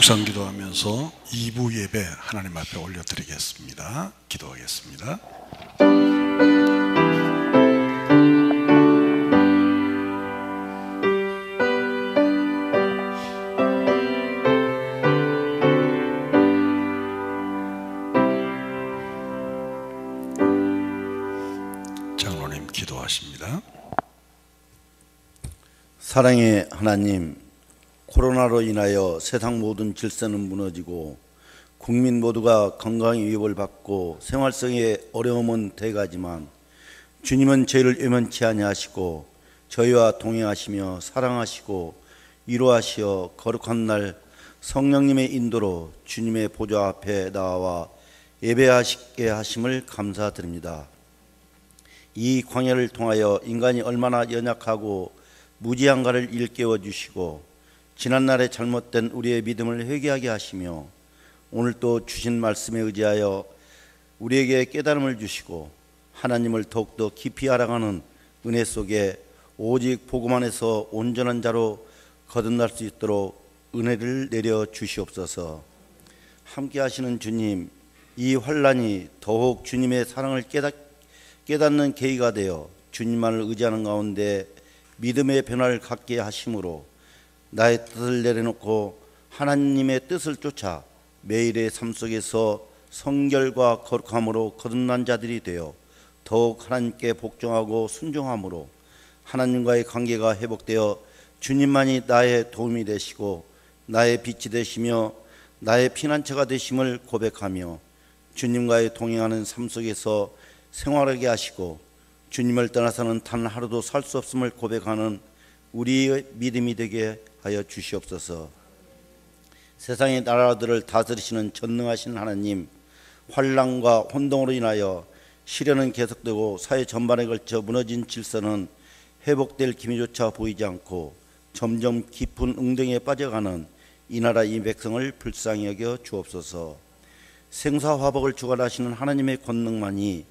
묵상 기도하면서 2부 예배 하나님 앞에 올려드리겠습니다. 기도하겠습니다. 장로님 기도하십니다. 사랑의 하나님, 코로나로 인하여 세상 모든 질서는 무너지고 국민 모두가 건강 위협을 받고 생활성의 어려움은 대가지만 주님은 저희를 외면치 아니하시고 저희와 동행하시며 사랑하시고 위로하시어 거룩한 날 성령님의 인도로 주님의 보좌 앞에 나와 예배하시게 하심을 감사드립니다. 이 광야를 통하여 인간이 얼마나 연약하고 무지한가를 일깨워 주시고 지난날의 잘못된 우리의 믿음을 회개하게 하시며 오늘 또 주신 말씀에 의지하여 우리에게 깨달음을 주시고 하나님을 더욱더 깊이 알아가는 은혜 속에 오직 복음 안에서 온전한 자로 거듭날 수 있도록 은혜를 내려 주시옵소서. 함께 하시는 주님, 이 환난이 더욱 주님의 사랑을 깨닫는 계기가 되어 주님만을 의지하는 가운데 믿음의 변화를 갖게 하심으로 나의 뜻을 내려놓고 하나님의 뜻을 쫓아 매일의 삶 속에서 성결과 거룩함으로 거듭난 자들이 되어 더욱 하나님께 복종하고 순종함으로 하나님과의 관계가 회복되어 주님만이 나의 도움이 되시고 나의 빛이 되시며 나의 피난처가 되심을 고백하며 주님과의 동행하는 삶 속에서 생활하게 하시고 주님을 떠나서는 단 하루도 살 수 없음을 고백하는 우리의 믿음이 되게 하여 주시옵소서. 세상의 나라들을 다스리시는 전능하신 하나님, 환난과 혼동으로 인하여 시련은 계속되고 사회 전반에 걸쳐 무너진 질서는 회복될 기미조차 보이지 않고 점점 깊은 응등에 빠져가는 이 나라 이 백성을 불쌍히 여겨 주옵소서. 생사화복을 주관하시는 하나님의 권능만이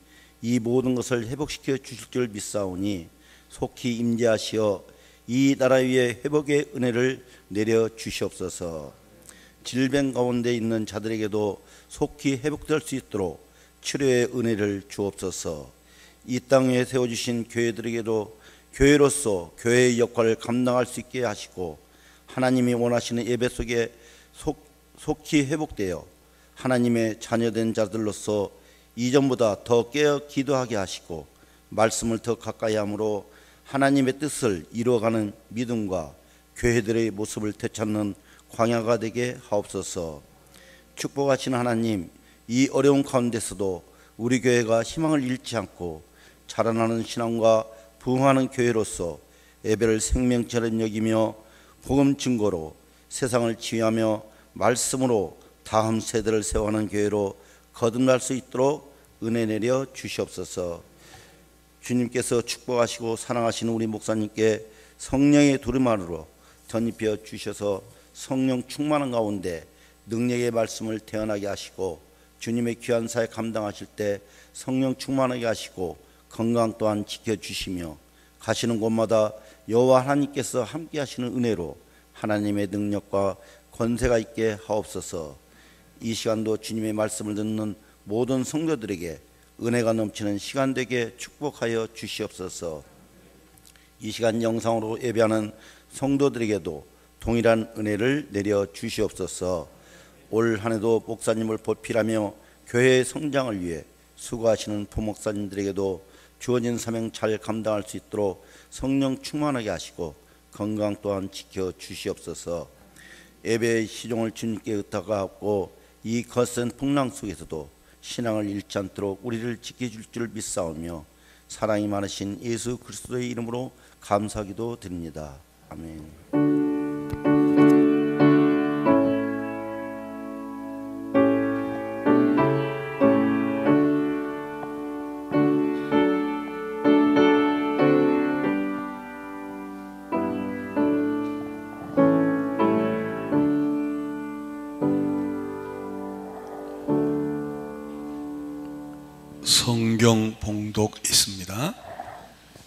이 모든 것을 회복시켜 주실 줄 믿사오니 속히 임재하시어 이 나라 위에 회복의 은혜를 내려 주시옵소서. 질병 가운데 있는 자들에게도 속히 회복될 수 있도록 치료의 은혜를 주옵소서. 이 땅에 세워주신 교회들에게도 교회로서 교회의 역할을 감당할 수 있게 하시고 하나님이 원하시는 예배 속에 속히 회복되어 하나님의 자녀된 자들로서 이전보다 더 깨어 기도하게 하시고 말씀을 더 가까이 함으로 하나님의 뜻을 이루어가는 믿음과 교회들의 모습을 되찾는 광야가 되게 하옵소서. 축복하시는 하나님, 이 어려운 가운데서도 우리 교회가 희망을 잃지 않고 자라나는 신앙과 부흥하는 교회로서 예배를 생명처럼 여기며 복음 증거로 세상을 치유하며 말씀으로 다음 세대를 세워가는 교회로 거듭날 수 있도록 은혜 내려 주시옵소서. 주님께서 축복하시고 사랑하시는 우리 목사님께 성령의 두루마리로 덧입혀 주셔서 성령 충만한 가운데 능력의 말씀을 태어나게 하시고 주님의 귀한 사역 감당하실 때 성령 충만하게 하시고 건강 또한 지켜주시며 가시는 곳마다 여호와 하나님께서 함께 하시는 은혜로 하나님의 능력과 권세가 있게 하옵소서. 이 시간도 주님의 말씀을 듣는 모든 성도들에게 은혜가 넘치는 시간 되게 축복하여 주시옵소서. 이 시간 영상으로 예배하는 성도들에게도 동일한 은혜를 내려 주시옵소서. 올 한 해도 목사님을 보필하며 교회의 성장을 위해 수고하시는 부목사님들에게도 주어진 사명 잘 감당할 수 있도록 성령 충만하게 하시고 건강 또한 지켜 주시옵소서. 예배의 시종을 주님께 의탁하고 이 거센 풍랑 속에서도 신앙을 잃지 않도록 우리를 지켜줄 줄 믿사오며 사랑이 많으신 예수 그리스도의 이름으로 감사기도 드립니다. 아멘. 성경 봉독 있습니다.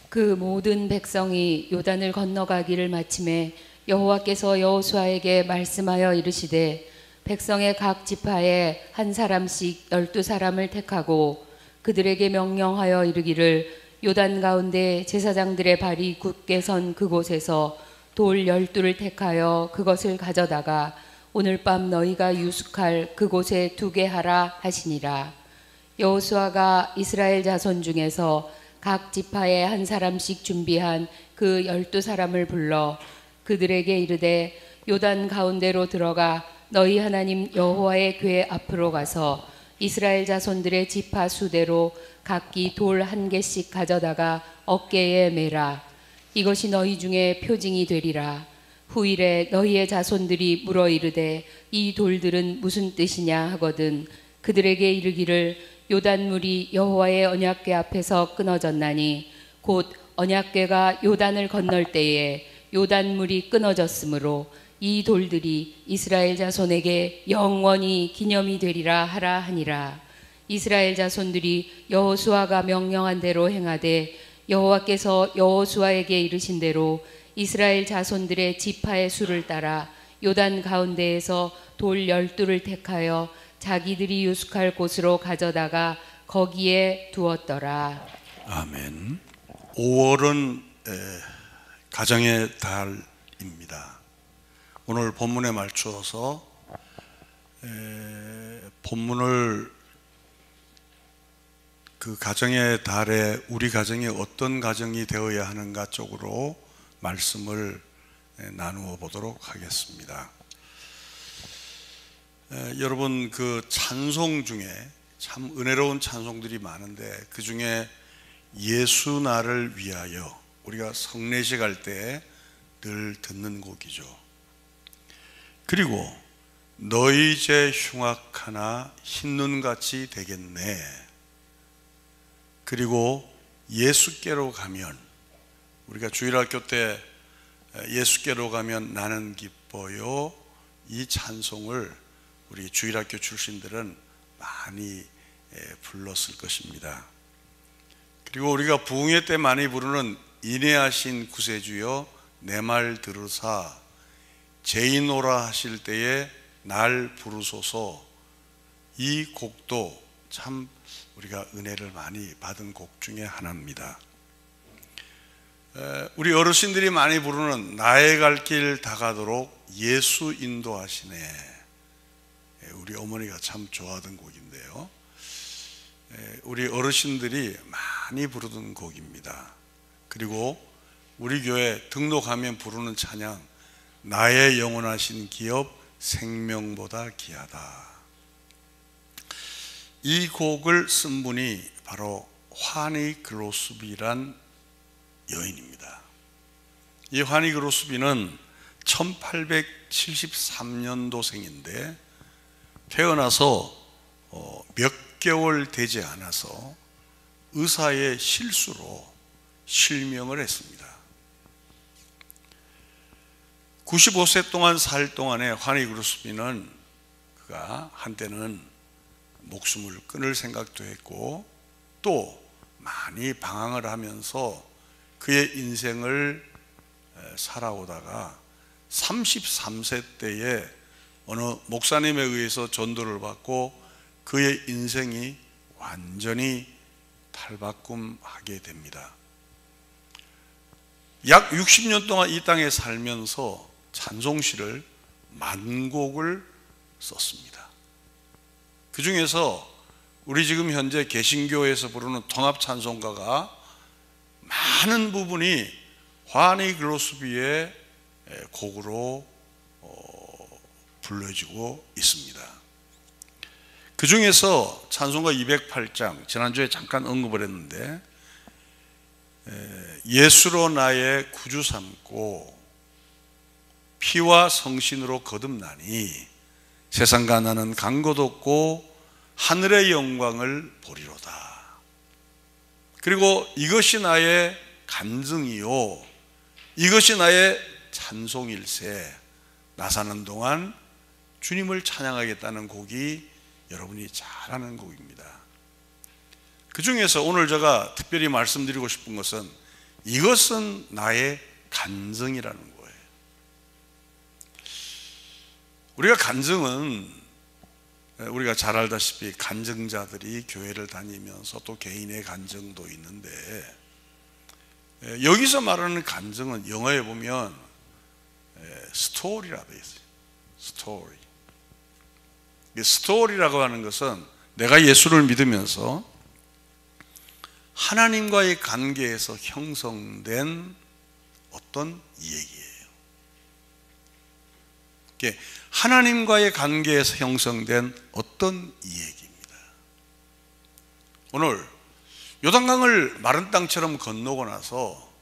그 모든 백성이 요단을 건너가기를 마침에 여호와께서 여호수아에게 말씀하여 이르시되 백성의 각 지파에 한 사람씩 12사람을 택하고 그들에게 명령하여 이르기를 요단 가운데 제사장들의 발이 굳게 선 그곳에서 돌 12를 택하여 그것을 가져다가 오늘 밤 너희가 유숙할 그곳에 두게 하라 하시니라. 여호수아가 이스라엘 자손 중에서 각 지파에 한 사람씩 준비한 그 12사람을 불러 그들에게 이르되 요단 가운데로 들어가 너희 하나님 여호와의 궤 앞으로 가서 이스라엘 자손들의 지파 수대로 각기 돌 1개씩 가져다가 어깨에 매라. 이것이 너희 중에 표징이 되리라. 후일에 너희의 자손들이 물어 이르되 이 돌들은 무슨 뜻이냐 하거든 그들에게 이르기를 요단물이 여호와의 언약궤 앞에서 끊어졌나니 곧 언약궤가 요단을 건널 때에 요단물이 끊어졌으므로 이 돌들이 이스라엘 자손에게 영원히 기념이 되리라 하라 하니라. 이스라엘 자손들이 여호수아가 명령한 대로 행하되 여호와께서 여호수아에게 이르신 대로 이스라엘 자손들의 지파의 수를 따라 요단 가운데에서 돌 12를 택하여 자기들이 유숙할 곳으로 가져다가 거기에 두었더라. 아멘. 5월은 가정의 달입니다. 오늘 본문에 맞추어서 본문을 그 가정의 달에 우리 가정이 어떤 가정이 되어야 하는가 쪽으로 말씀을 나누어 보도록 하겠습니다. 여러분, 그 찬송 중에 참 은혜로운 찬송들이 많은데 그 중에 예수 나를 위하여 우리가 성례식 할 때 늘 듣는 곡이죠. 그리고 너희 이제 흉악하나 흰눈같이 되겠네. 그리고 예수께로 가면, 우리가 주일학교 때 예수께로 가면 나는 기뻐요, 이 찬송을 우리 주일학교 출신들은 많이 불렀을 것입니다. 그리고 우리가 부흥회 때 많이 부르는 인애하신 구세주여 내 말 들으사 죄인오라 하실 때에 날 부르소서, 이 곡도 참 우리가 은혜를 많이 받은 곡 중에 하나입니다. 우리 어르신들이 많이 부르는 나의 갈 길 다가도록 예수 인도하시네. 우리 어머니가 참 좋아하던 곡인데요. 우리 어르신들이 많이 부르던 곡입니다. 그리고 우리 교회 등록하면 부르는 찬양, 나의 영원하신 기업 생명보다 귀하다. 이 곡을 쓴 분이 바로 환희 글로스비란 여인입니다. 이 환희 글로스비는 1873년도생인데 태어나서 몇 개월 되지 않아서 의사의 실수로 실명을 했습니다. 95세 동안 살 동안에 환희 글로스비는 그가 한때는 목숨을 끊을 생각도 했고 또 많이 방황을 하면서 그의 인생을 살아오다가 33세 때에 어느 목사님에 의해서 전도를 받고 그의 인생이 완전히 탈바꿈하게 됩니다. 약 60년 동안 이 땅에 살면서 찬송시를 10,000곡을 썼습니다. 그 중에서 우리 지금 현재 개신교에서 부르는 통합찬송가가 많은 부분이 환희 글로스비의 곡으로 불려지고 있습니다. 그 중에서 찬송가 208장, 지난주에 잠깐 언급을 했는데 예수로 나의 구주 삼고 피와 성신으로 거듭나니 세상과 나는 간 곳 없고 하늘의 영광을 보리로다. 그리고 이것이 나의 간증이요 이것이 나의 찬송일세, 나 사는 동안 주님을 찬양하겠다는 곡이 여러분이 잘 아는 곡입니다. 그 중에서 오늘 제가 특별히 말씀드리고 싶은 것은 이것은 나의 간증이라는 거예요. 우리가 간증은 우리가 잘 알다시피 간증자들이 교회를 다니면서 또 개인의 간증도 있는데, 여기서 말하는 간증은 영어에 보면 스토리라고 되어 있어요. 스토리. 스토리라고 하는 것은 내가 예수를 믿으면서 하나님과의 관계에서 형성된 어떤 이야기예요. 하나님과의 관계에서 형성된 어떤 이야기입니다. 오늘 요단강을 마른 땅처럼 건너고 나서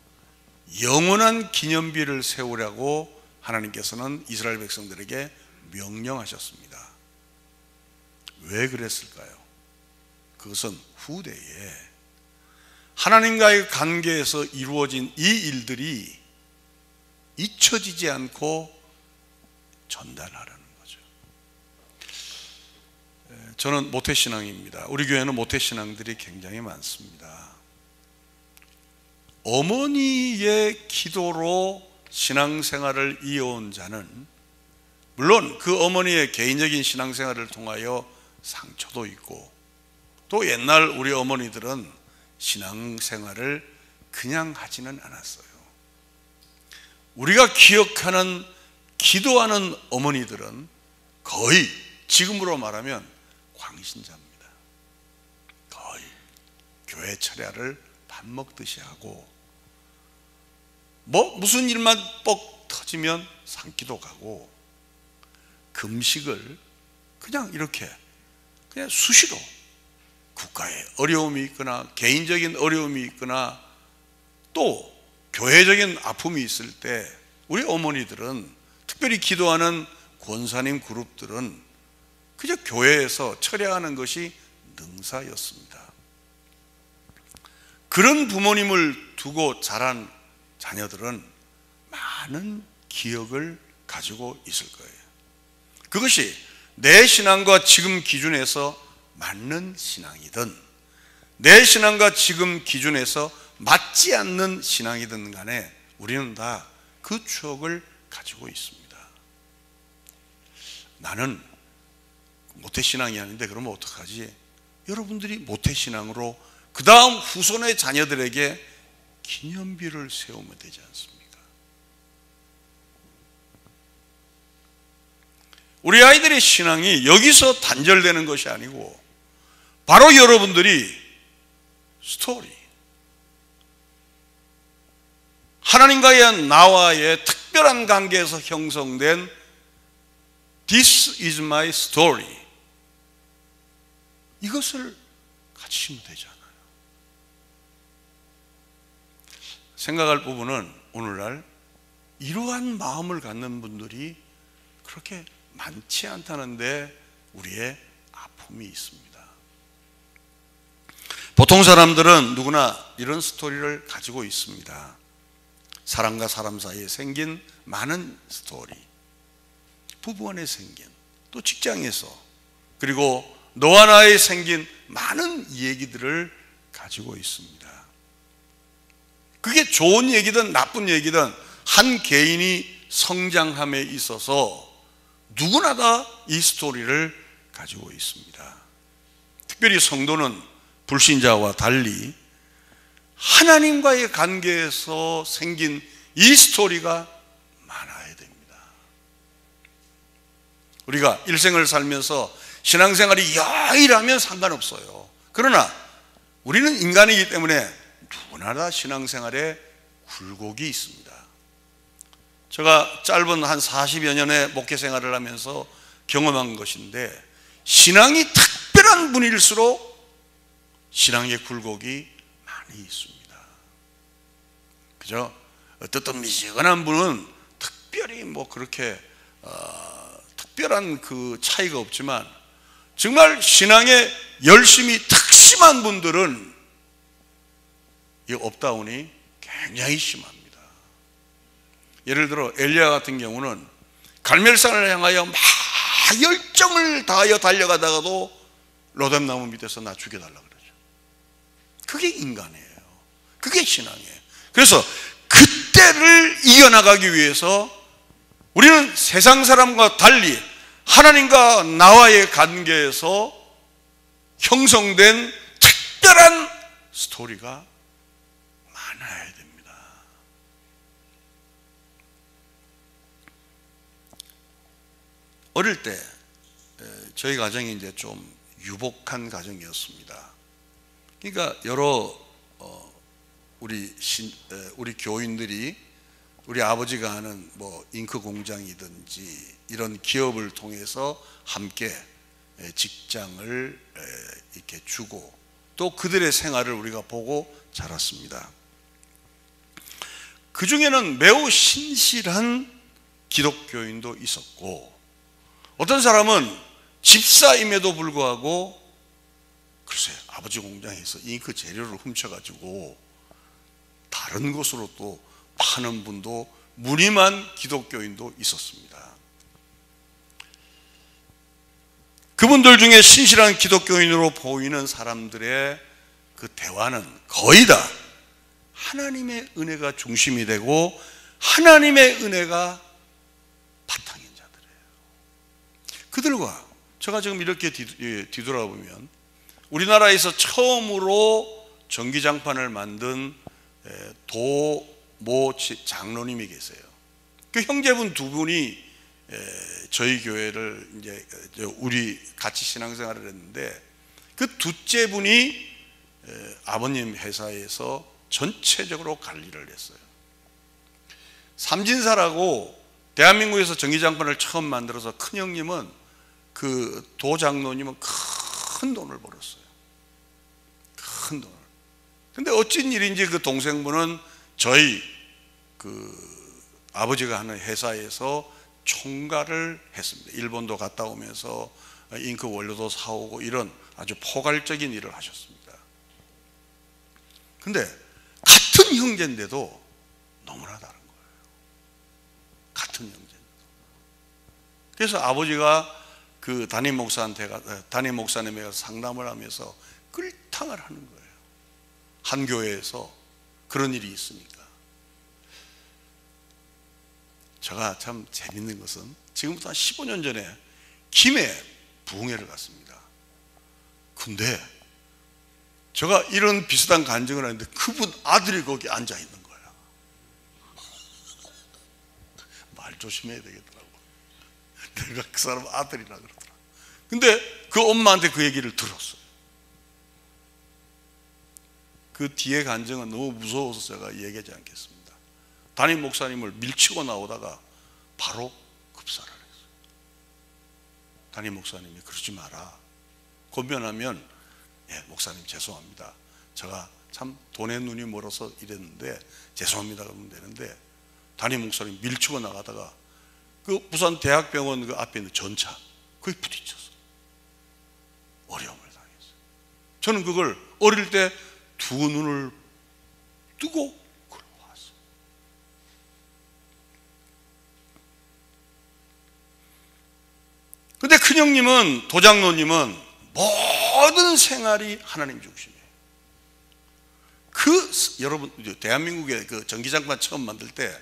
영원한 기념비를 세우라고 하나님께서는 이스라엘 백성들에게 명령하셨습니다. 왜 그랬을까요? 그것은 후대에 하나님과의 관계에서 이루어진 이 일들이 잊혀지지 않고 전달하라는 거죠. 저는 모태신앙입니다. 우리 교회는 모태신앙들이 굉장히 많습니다. 어머니의 기도로 신앙생활을 이어온 자는 물론 그 어머니의 개인적인 신앙생활을 통하여 상처도 있고, 또 옛날 우리 어머니들은 신앙생활을 그냥 하지는 않았어요. 우리가 기억하는 기도하는 어머니들은 거의 지금으로 말하면 광신자입니다. 거의 교회 철야를 밥 먹듯이 하고, 무슨 일만 뻑 터지면 산기도 가고, 금식을 그냥 이렇게 그냥 수시로 국가에 어려움이 있거나 개인적인 어려움이 있거나 또 교회적인 아픔이 있을 때 우리 어머니들은, 특별히 기도하는 권사님 그룹들은 그저 교회에서 철야하는 것이 능사였습니다. 그런 부모님을 두고 자란 자녀들은 많은 기억을 가지고 있을 거예요. 그것이 내 신앙과 지금 기준에서 맞는 신앙이든 내 신앙과 지금 기준에서 맞지 않는 신앙이든 간에 우리는 다 그 추억을 가지고 있습니다. 나는 모태신앙이 아닌데 그러면 어떡하지? 여러분들이 모태신앙으로 그 다음 후손의 자녀들에게 기념비를 세우면 되지 않습니까? 우리 아이들의 신앙이 여기서 단절되는 것이 아니고 바로 여러분들이 스토리, 하나님과의 나와의 특별한 관계에서 형성된 This is my story, 이것을 가지시면 되잖아요. 생각할 부분은 오늘날 이러한 마음을 갖는 분들이 그렇게 많지 않다는데 우리의 아픔이 있습니다. 보통 사람들은 누구나 이런 스토리를 가지고 있습니다. 사람과 사람 사이에 생긴 많은 스토리, 부부간에 생긴, 또 직장에서, 그리고 너와 나에 생긴 많은 얘기들을 가지고 있습니다. 그게 좋은 얘기든 나쁜 얘기든 한 개인이 성장함에 있어서 누구나 다 이 스토리를 가지고 있습니다. 특별히 성도는 불신자와 달리 하나님과의 관계에서 생긴 이 스토리가 많아야 됩니다. 우리가 일생을 살면서 신앙생활이 여일하면 상관없어요. 그러나 우리는 인간이기 때문에 누구나 다 신앙생활에 굴곡이 있습니다. 제가 짧은 한 40여 년의 목회생활을 하면서 경험한 것인데, 신앙이 특별한 분일수록 신앙의 굴곡이 많이 있습니다. 그죠? 어떤 미지근한 분은 특별히 그렇게 특별한 그 차이가 없지만, 정말 신앙에 열심히 특심한 분들은 이 업다운이 굉장히 심합니다. 예를 들어 엘리야 같은 경우는 갈멜산을 향하여 막 열정을 다하여 달려가다가도 로뎀나무 밑에서 나 죽여달라 그러죠. 그게 인간이에요. 그게 신앙이에요. 그래서 그때를 이겨나가기 위해서 우리는 세상 사람과 달리 하나님과 나와의 관계에서 형성된 특별한 스토리가 많아야 됩니다. 어릴 때 저희 가정이 이제 좀 유복한 가정이었습니다. 그러니까 여러 우리 교인들이 우리 아버지가 하는 뭐 잉크 공장이든지 이런 기업을 통해서 함께 직장을 이렇게 주고 또 그들의 생활을 우리가 보고 자랐습니다. 그 중에는 매우 신실한 기독교인도 있었고, 어떤 사람은 집사임에도 불구하고 글쎄 아버지 공장에서 잉크 재료를 훔쳐가지고 다른 곳으로 또 파는 분도 무림한 기독교인도 있었습니다. 그분들 중에 신실한 기독교인으로 보이는 사람들의 그 대화는 거의 다 하나님의 은혜가 중심이 되고 하나님의 은혜가 바탕인 자들이에요. 그들과 제가 지금 이렇게 뒤돌아보면 우리나라에서 처음으로 전기장판을 만든 도모 장로님이 계세요. 그 형제분 두 분이 저희 교회를 이제 우리 같이 신앙생활을 했는데, 그 둘째 분이 아버님 회사에서 전체적으로 관리를 했어요. 삼진사라고 대한민국에서 전기장판을 처음 만들어서 큰 형님은 그 도장로님은 큰 돈을 벌었어요. 큰 돈을. 근데 어쩐 일인지 그 동생분은 저희 그 아버지가 하는 회사에서 총괄을 했습니다. 일본도 갔다 오면서 잉크 원료도 사오고 이런 아주 포괄적인 일을 하셨습니다. 근데 같은 형제인데도 너무나 다른 거예요. 같은 형제인데도. 그래서 아버지가 그 담임 목사님에 가서 상담을 하면서 끌탕을 하는 거예요. 한 교회에서 그런 일이 있으니까. 제가 참 재밌는 것은 지금부터 한 15년 전에 김해 부흥회를 갔습니다. 근데 제가 이런 비슷한 간증을 하는데 그분 아들이 거기 앉아 있는 거야. 말 조심해야 되겠더라고. 내가 그 사람 아들이라 그러더라. 근데 그 엄마한테 그 얘기를 들었어요. 그 뒤에 간증은 너무 무서워서 제가 얘기하지 않겠습니다. 담임 목사님을 밀치고 나오다가 바로 급사를 했어요. 담임 목사님이 그러지 마라. 권면하면 목사님 죄송합니다. 제가 참 돈에 눈이 멀어서 이랬는데 죄송합니다 그러면 되는데, 담임 목사님 밀치고 나가다가 그 부산 대학병원 그 앞에 있는 전차 거기 부딪혔어요. 어려움을 당했어요. 저는 그걸 어릴 때 두 눈을 뜨고 걸어왔어요. 근데 큰형님은, 도장로님은 모든 생활이 하나님 중심이에요. 여러분, 대한민국에 그 전기장판 처음 만들 때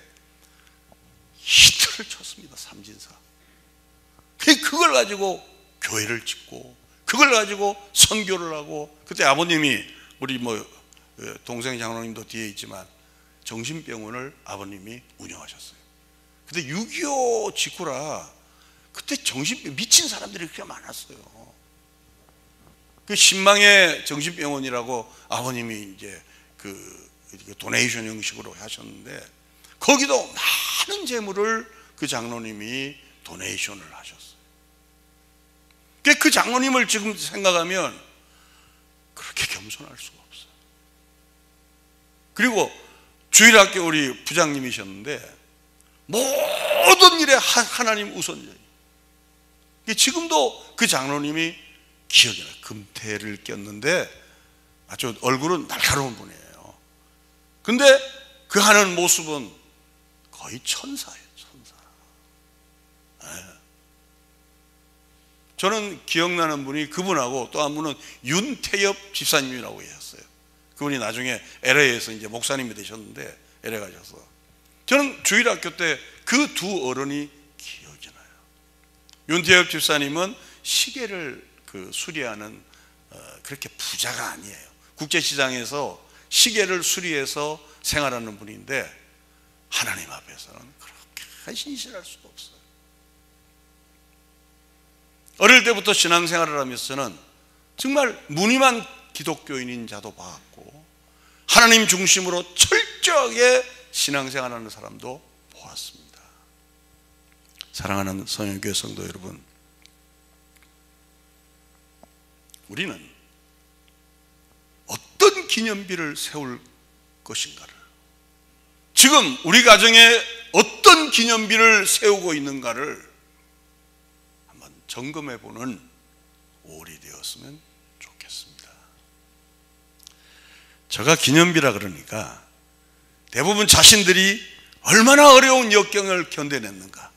히트를 쳤습니다. 삼진사. 그걸 가지고 교회를 짓고, 그걸 가지고 선교를 하고, 그때 아버님이 우리 동생 장로님도 뒤에 있지만 정신병원을 아버님이 운영하셨어요. 근데 6.25 직후라 그때 정신병 미친 사람들이 그렇게 많았어요. 그 신망의 정신병원이라고 아버님이 이제 그 도네이션 형식으로 하셨는데, 거기도 많은 재물을 그 장로님이 도네이션을 하셨어요. 그 장로님을 지금 생각하면 그렇게 겸손할 수가 없어요. 그리고 주일학교 우리 부장님이셨는데 모든 일에 하나님 우선이에요. 지금도 그 장로님이 기억이 나요. 금태를 꼈는데 아주 얼굴은 날카로운 분이에요. 근데 그 하는 모습은 거의 천사예요. 천사. 저는 기억나는 분이 그분하고 또 한 분은 윤태엽 집사님이라고 계셨어요. 그분이 나중에 LA에서 이제 목사님이 되셨는데 LA 가셔서 저는 주일학교 때 그 두 어른이 기억이 나요. 윤태엽 집사님은 시계를 수리하는 그렇게 부자가 아니에요. 국제시장에서 시계를 수리해서 생활하는 분인데 하나님 앞에서는 그렇게 신실할 수가 없어요. 어릴 때부터 신앙생활을 하면서는 정말 무늬만 기독교인인 자도 봤고 하나님 중심으로 철저하게 신앙생활하는 사람도 보았습니다. 사랑하는 성현교회 성도 여러분, 우리는 어떤 기념비를 세울 것인가를, 지금 우리 가정에 어떤 기념비를 세우고 있는가를 한번 점검해보는 5월이 되었으면 좋겠습니다. 제가 기념비라 그러니까 대부분 자신들이 얼마나 어려운 역경을 견뎌냈는가,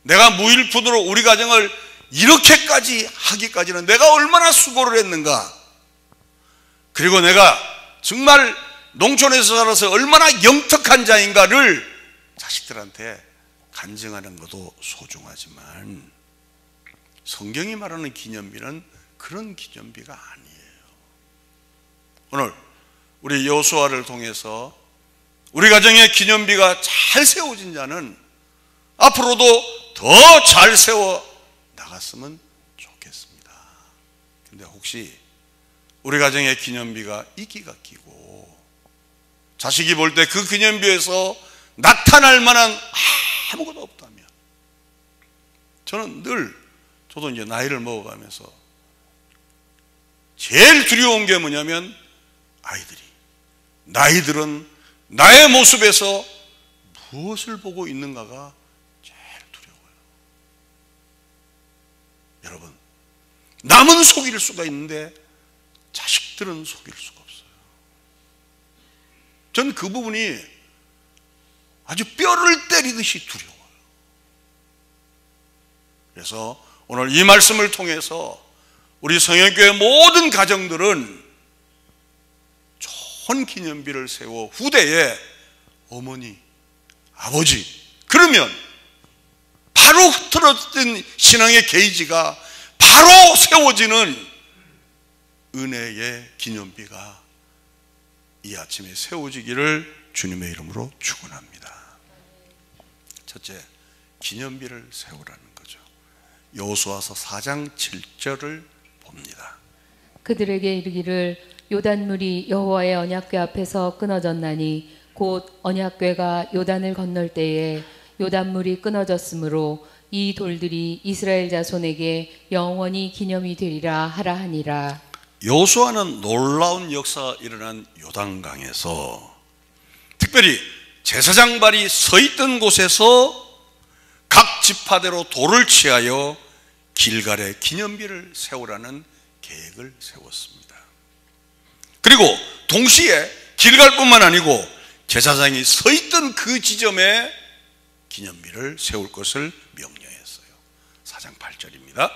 내가 무일푼으로 우리 가정을 이렇게까지 하기까지는 내가 얼마나 수고를 했는가, 그리고 내가 정말 농촌에서 살아서 얼마나 영특한 자인가를 자식들한테 간증하는 것도 소중하지만 성경이 말하는 기념비는 그런 기념비가 아니에요. 오늘 우리 여호수아를 통해서 우리 가정의 기념비가 잘 세워진 자는 앞으로도 더 잘 세워 나갔으면 좋겠습니다. 근데 혹시 우리 가정의 기념비가 이끼가 끼고 자식이 볼 때 그 기념비에서 나타날 만한 아무것도 없다면, 저는 저도 이제 나이를 먹어가면서 제일 두려운 게 뭐냐면 나이들은 나의 모습에서 무엇을 보고 있는가가 제일 두려워요. 여러분, 남은 속일 수가 있는데 자식들은 속일 수가 없어요. 전 그 부분이 아주 뼈를 때리듯이 두려워요. 그래서 오늘 이 말씀을 통해서 우리 성현교회 모든 가정들은 좋은 기념비를 세워 후대에 어머니, 아버지, 그러면 바로 흐트러진 신앙의 게이지가 바로 세워지는 은혜의 기념비가 이 아침에 세워지기를 주님의 이름으로 축원합니다. 첫째, 기념비를 세우라는 거죠. 여호수아서 4장 7절을 봅니다. 그들에게 이르기를 요단물이 여호와의 언약궤 앞에서 끊어졌나니 곧 언약궤가 요단을 건널 때에 요단물이 끊어졌으므로 이 돌들이 이스라엘 자손에게 영원히 기념이 되리라 하라 하니라. 여호수아는 놀라운 역사가 일어난 요단강에서 특별히 제사장 발이 서 있던 곳에서 각 지파대로 돌을 취하여 길갈에 기념비를 세우라는 계획을 세웠습니다. 그리고 동시에 길갈뿐만 아니고 제사장이 서 있던 그 지점에 기념비를 세울 것을 명령했어요. 4장 8절입니다.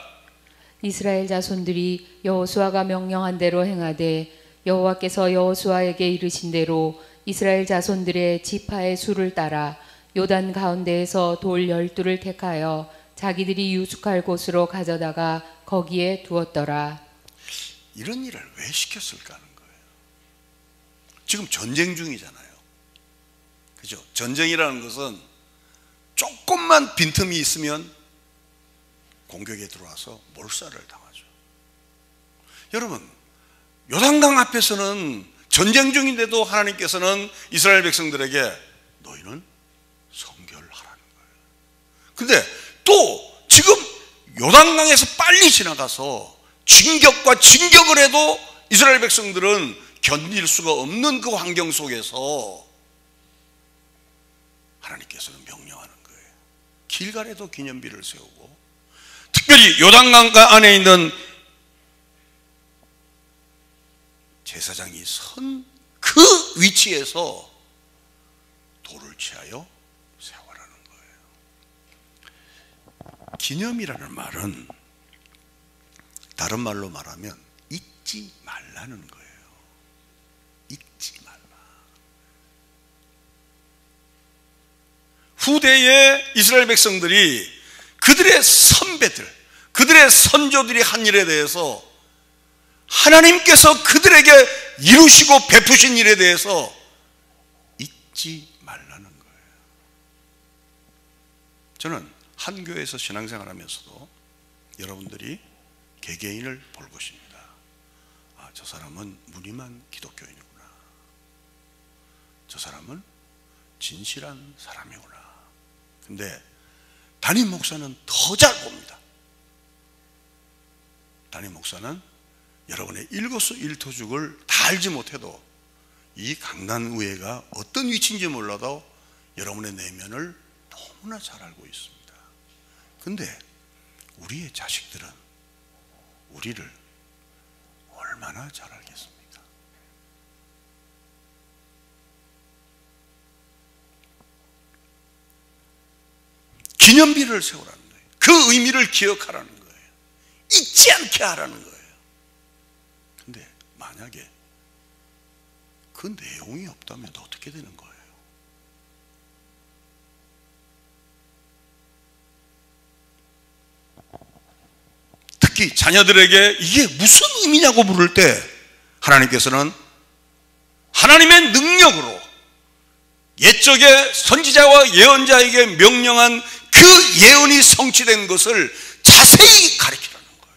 이스라엘 자손들이 여호수아가 명령한 대로 행하되 여호와께서 여호수아에게 이르신 대로 이스라엘 자손들의 지파의 수를 따라 요단 가운데에서 돌 12를 택하여 자기들이 유숙할 곳으로 가져다가 거기에 두었더라. 이런 일을 왜 시켰을까 하는 거예요. 지금 전쟁 중이잖아요. 그죠? 전쟁이라는 것은 조금만 빈틈이 있으면 공격에 들어와서 몰살을 당하죠. 여러분, 요단강 앞에서는 전쟁 중인데도 하나님께서는 이스라엘 백성들에게 너희는 성결하라는 거예요. 근데 또 지금 요단강에서 빨리 지나가서 진격과 진격을 해도 이스라엘 백성들은 견딜 수가 없는 그 환경 속에서 하나님께서는 명령하는 거예요. 길갈에도 기념비를 세우고 특별히 요단강 안에 있는 제사장이 선 그 위치에서 돌을 취하여 세워라는 거예요. 기념이라는 말은 다른 말로 말하면 잊지 말라는 거예요. 잊지 말라. 후대의 이스라엘 백성들이 그들의 선배들, 그들의 선조들이 한 일에 대해서 하나님께서 그들에게 이루시고 베푸신 일에 대해서 잊지 말라는 거예요. 저는 한 교회에서 신앙생활하면서도 여러분들이 개개인을 볼 것입니다. 아, 저 사람은 무늬만 기독교인이구나. 저 사람은 진실한 사람이구나. 근데 담임 목사는 더 잘 봅니다. 담임 목사는 여러분의 일거수일투족을 다 알지 못해도 이 강남의회가 어떤 위치인지 몰라도 여러분의 내면을 너무나 잘 알고 있습니다. 근데 우리의 자식들은 우리를 얼마나 잘 알겠습니까? 기념비를 세우라는 거예요. 그 의미를 기억하라는 거예요. 잊지 않게 하라는 거예요. 근데 만약에 그 내용이 없다면 어떻게 되는 거예요? 특히 자녀들에게 이게 무슨 의미냐고 물을 때 하나님께서는 하나님의 능력으로 옛적에 선지자와 예언자에게 명령한 그 예언이 성취된 것을 자세히 가르치라는 거예요.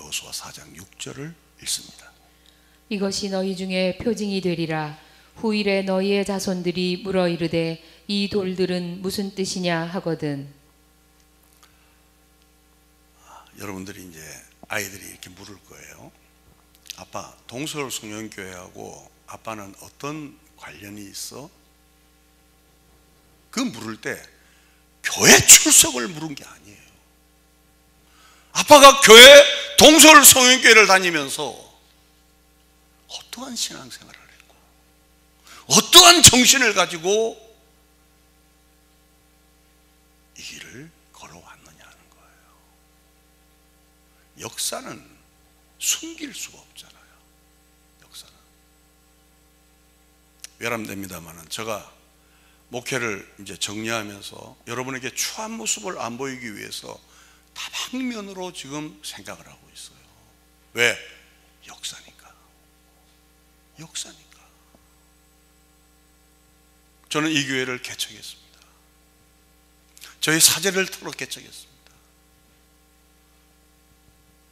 여호수아 4장 6절을 읽습니다. 이것이 너희 중에 표징이 되리라. 후일에 너희의 자손들이 물어 이르되 이 돌들은 무슨 뜻이냐 하거든. 여러분들이 이제 아이들이 이렇게 물을 거예요. 아빠, 동서울 송영교회하고 아빠는 어떤 관련이 있어? 그 물을 때 교회 출석을 물은 게 아니에요. 아빠가 교회 동서울 송영교회를 다니면서 어떠한 신앙생활을 했고 어떠한 정신을 가지고 이 길을 걸어왔느냐는 거예요. 역사는 숨길 수가 없잖아요. 역사는 외람됩니다만은 제가 목회를 이제 정리하면서 여러분에게 추한 모습을 안 보이기 위해서 다방면으로 지금 생각을 하고 있어요. 왜? 역사니까. 역사니까. 저는 이 교회를 개척했습니다. 저희 사제를 털어 개척했습니다.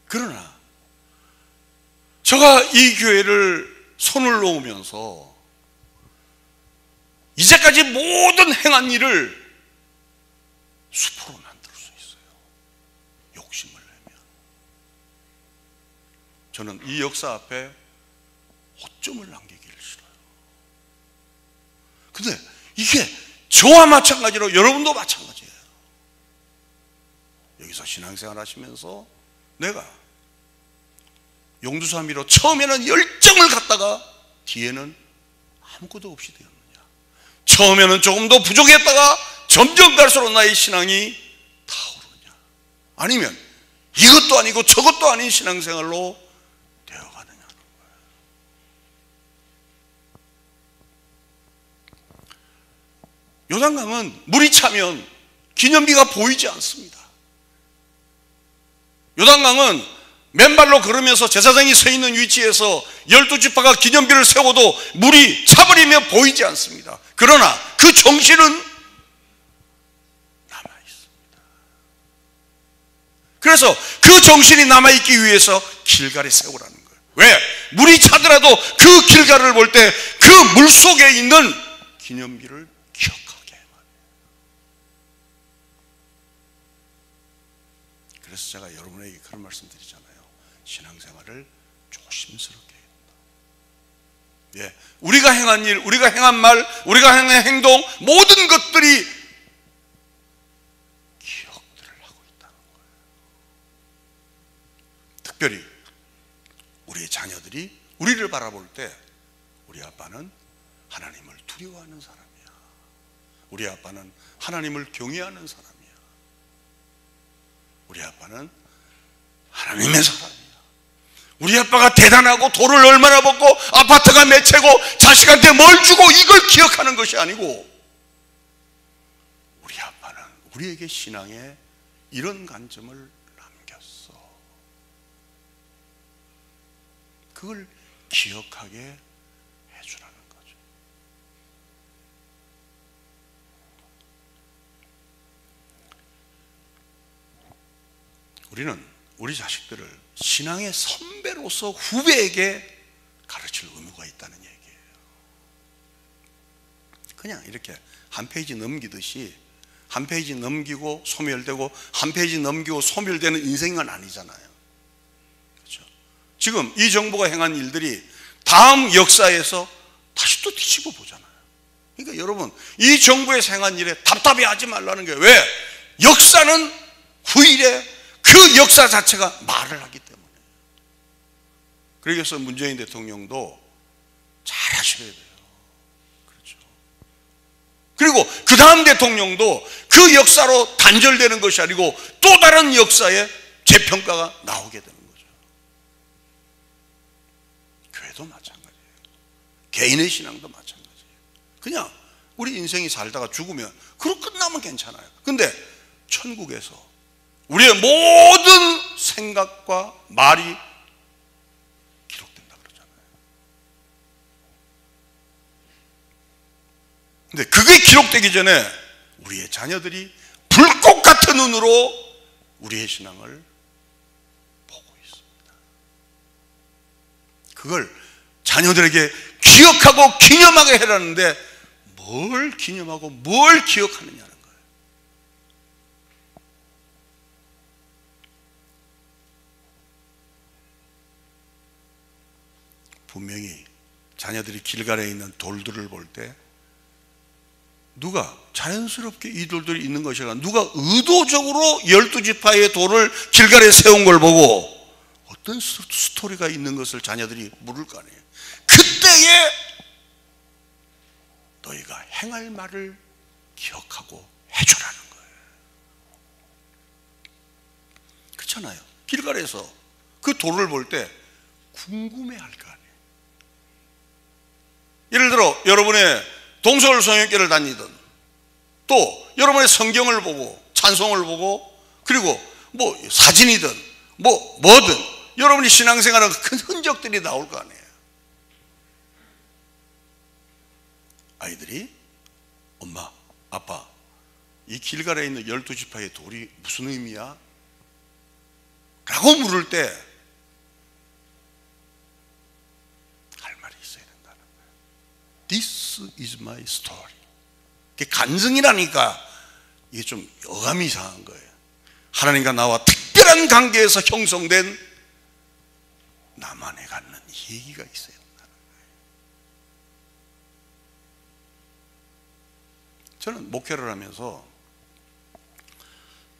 그러나 제가 이 교회를 손을 놓으면서 이제까지 모든 행한 일을 수포로 만들 수 있어요. 욕심을 내면. 저는 이 역사 앞에 오점을 남기기를 싫어요. 근데 이게 저와 마찬가지로 여러분도 마찬가지예요. 여기서 신앙생활 하시면서 내가 용두사미로 처음에는 열정을 갖다가 뒤에는 아무것도 없이 되었느냐. 처음에는 조금 더 부족했다가 점점 갈수록 나의 신앙이 타오르냐. 아니면 이것도 아니고 저것도 아닌 신앙생활로 되어가느냐는 거예요. 요단강은 물이 차면 기념비가 보이지 않습니다. 요단강은 맨발로 걸으면서 제사장이 서 있는 위치에서 12지파가 기념비를 세워도 물이 차버리며 보이지 않습니다. 그러나 그 정신은 남아있습니다. 그래서 그 정신이 남아있기 위해서 길가를 세우라는 거예요. 왜? 물이 차더라도 그 길가를 볼 때 그 물속에 있는 기념비를 기억하게 말이에요. 그래서 제가 여러분에게 그런 말씀 드리잖아요. 신앙생활을 조심스럽게 해야 된다. 예, 우리가 행한 일, 우리가 행한 말, 우리가 행한 행동 모든 것들이 기억들을 하고 있다는 거예요. 특별히 우리의 자녀들이 우리를 바라볼 때 우리 아빠는 하나님을 두려워하는 사람이야. 우리 아빠는 하나님을 경외하는 사람이야. 우리 아빠는 하나님의 사람이야. 우리 아빠가 대단하고 돈을 얼마나 벌고 아파트가 몇 채고 자식한테 뭘 주고 이걸 기억하는 것이 아니고 우리에게 신앙에 이런 관점을 남겼어. 그걸 기억하게 해주라는 거죠. 우리는 우리 자식들을 신앙의 선배로서 후배에게 가르칠 의무가 있다는 얘기예요. 그냥 이렇게 한 페이지 넘기듯이 한 페이지 넘기고 소멸되고 한 페이지 넘기고 소멸되는 인생은 아니잖아요. 그렇죠? 지금 이 정부가 행한 일들이 다음 역사에서 다시 또 뒤집어 보잖아요. 그러니까 여러분, 이 정부에서 행한 일에 답답해하지 말라는 게, 왜? 역사는 후일에 그 역사 자체가 말을 하기 때문에. 그래서 문재인 대통령도 잘 하셔야 돼요. 그렇죠. 그리고 그 다음 대통령도 그 역사로 단절되는 것이 아니고 또 다른 역사의 재평가가 나오게 되는 거죠. 교회도 마찬가지예요. 개인의 신앙도 마찬가지예요. 그냥 우리 인생이 살다가 죽으면 그럼 끝나면 괜찮아요. 근데 천국에서 우리의 모든 생각과 말이 기록된다 그러잖아요. 근데 그게 기록되기 전에 우리의 자녀들이 불꽃 같은 눈으로 우리의 신앙을 보고 있습니다. 그걸 자녀들에게 기억하고 기념하게 해라는데, 뭘 기념하고 뭘 기억하느냐는 거예요. 분명히 자녀들이 길가에 있는 돌들을 볼 때 누가 자연스럽게 이 돌들이 있는 것이 아니라 누가 의도적으로 12지파의 돌을 길가에 세운 걸 보고 어떤 스토리가 있는 것을 자녀들이 물을 거 아니에요. 그때에 너희가 행할 말을 기억하고 해주라는 거예요. 그렇잖아요. 길가에서 그 돌을 볼 때 궁금해할 거 아니에요. 예를 들어 여러분의 동서울 성역교를 다니든, 또 여러분의 성경을 보고 찬송을 보고, 그리고 뭐 사진이든 뭐든 여러분이 신앙생활하는 큰 흔적들이 나올 거 아니에요. 아이들이 엄마, 아빠, 이 길가에 있는 12지파의 돌이 무슨 의미야? 라고 물을 때 할 말이 있어야 된다는 거예요. This is my story. 이게 간증이라니까 이게 좀 어감이 이상한 거예요. 하나님과 나와 특별한 관계에서 형성된 나만에 갖는 얘기가 있어야 된다는 거예요. 저는 목회를 하면서